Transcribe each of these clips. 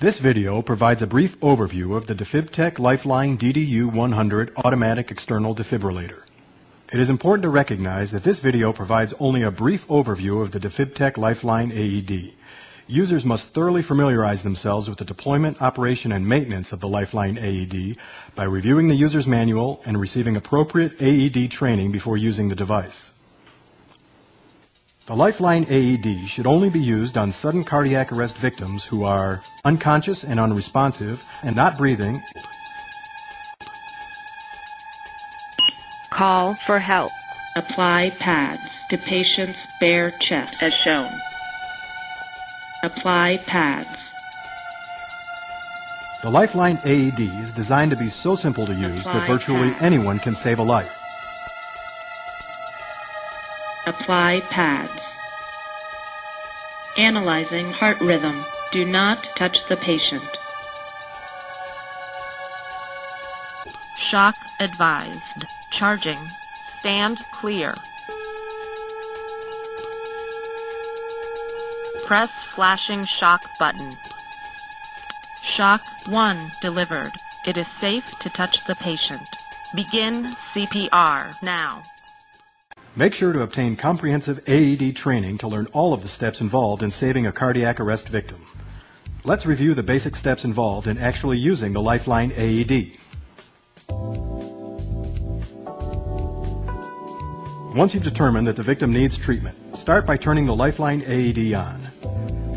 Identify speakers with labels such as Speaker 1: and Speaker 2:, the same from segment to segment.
Speaker 1: This video provides a brief overview of the AED Lifeline DDU-100 automatic external defibrillator. It is important to recognize that this video provides only a brief overview of the AED Lifeline AED. Users must thoroughly familiarize themselves with the deployment, operation, and maintenance of the Lifeline AED by reviewing the user's manual and receiving appropriate AED training before using the device. The Lifeline AED should only be used on sudden cardiac arrest victims who are unconscious and unresponsive and not breathing.
Speaker 2: Call for help. Apply pads to patient's bare chest as shown. Apply pads.
Speaker 1: The Lifeline AED is designed to be so simple to use that virtually anyone can save a life.
Speaker 2: Apply pads. Analyzing heart rhythm. Do not touch the patient. Shock advised. Charging. Stand clear. Press flashing shock button. Shock 1 delivered. It is safe to touch the patient. Begin CPR now.
Speaker 1: Make sure to obtain comprehensive AED training to learn all of the steps involved in saving a cardiac arrest victim. Let's review the basic steps involved in actually using the Lifeline AED. Once you've determined that the victim needs treatment, start by turning the Lifeline AED on.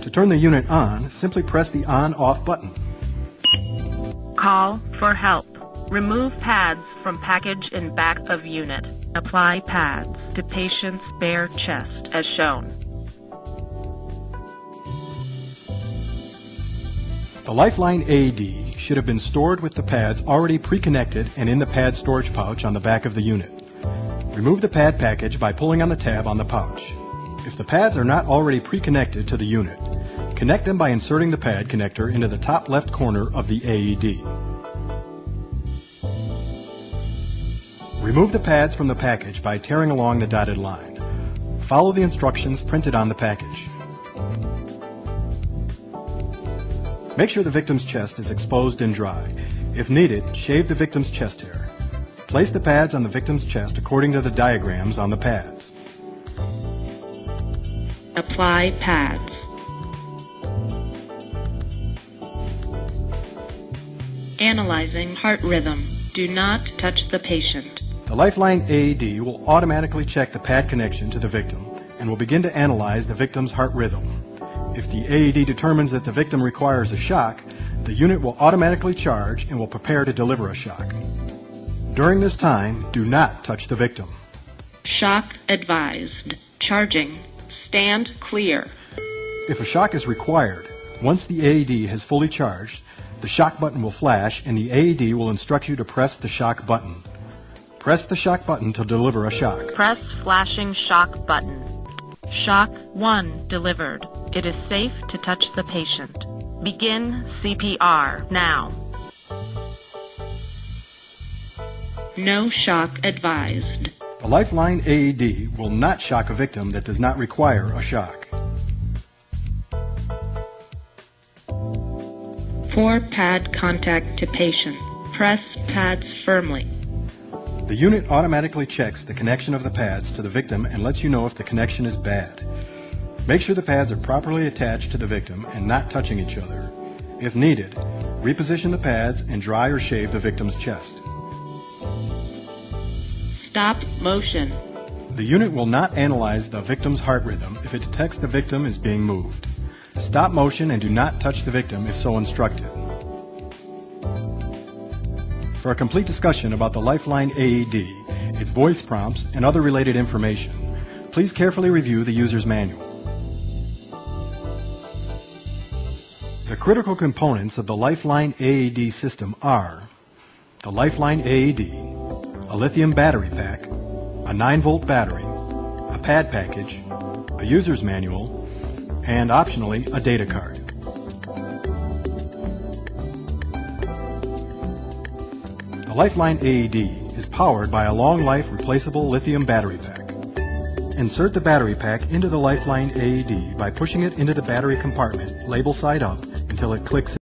Speaker 1: To turn the unit on, simply press the on-off button.
Speaker 2: Call for help. Remove pads from package in back of unit. Apply pads to patient's bare chest as shown.
Speaker 1: The Lifeline AED should have been stored with the pads already pre-connected and in the pad storage pouch on the back of the unit. Remove the pad package by pulling on the tab on the pouch. If the pads are not already pre-connected to the unit, connect them by inserting the pad connector into the top left corner of the AED. Remove the pads from the package by tearing along the dotted line. Follow the instructions printed on the package. Make sure the victim's chest is exposed and dry. If needed, shave the victim's chest hair. Place the pads on the victim's chest according to the diagrams on the pads.
Speaker 2: Apply pads. Analyzing heart rhythm. Do not touch the patient.
Speaker 1: The Lifeline AED will automatically check the pad connection to the victim and will begin to analyze the victim's heart rhythm. If the AED determines that the victim requires a shock, the unit will automatically charge and will prepare to deliver a shock. During this time, do not touch the victim.
Speaker 2: Shock advised. Charging. Stand clear.
Speaker 1: If a shock is required, once the AED has fully charged, the shock button will flash and the AED will instruct you to press the shock button. Press the shock button to deliver a shock.
Speaker 2: Press flashing shock button. Shock 1 delivered. It is safe to touch the patient. Begin CPR now. No shock advised.
Speaker 1: The Lifeline AED will not shock a victim that does not require a shock.
Speaker 2: For pad contact to patient, press pads firmly.
Speaker 1: The unit automatically checks the connection of the pads to the victim and lets you know if the connection is bad. Make sure the pads are properly attached to the victim and not touching each other. If needed, reposition the pads and dry or shave the victim's chest.
Speaker 2: Stop motion.
Speaker 1: The unit will not analyze the victim's heart rhythm if it detects the victim is being moved. Stop motion and do not touch the victim if so instructed. For a complete discussion about the Lifeline AED, its voice prompts, and other related information, please carefully review the user's manual. The critical components of the Lifeline AED system are the Lifeline AED, a lithium battery pack, a 9-volt battery, a pad package, a user's manual, and optionally a data card. The Lifeline AED is powered by a long-life replaceable lithium battery pack. Insert the battery pack into the Lifeline AED by pushing it into the battery compartment, label side up, until it clicks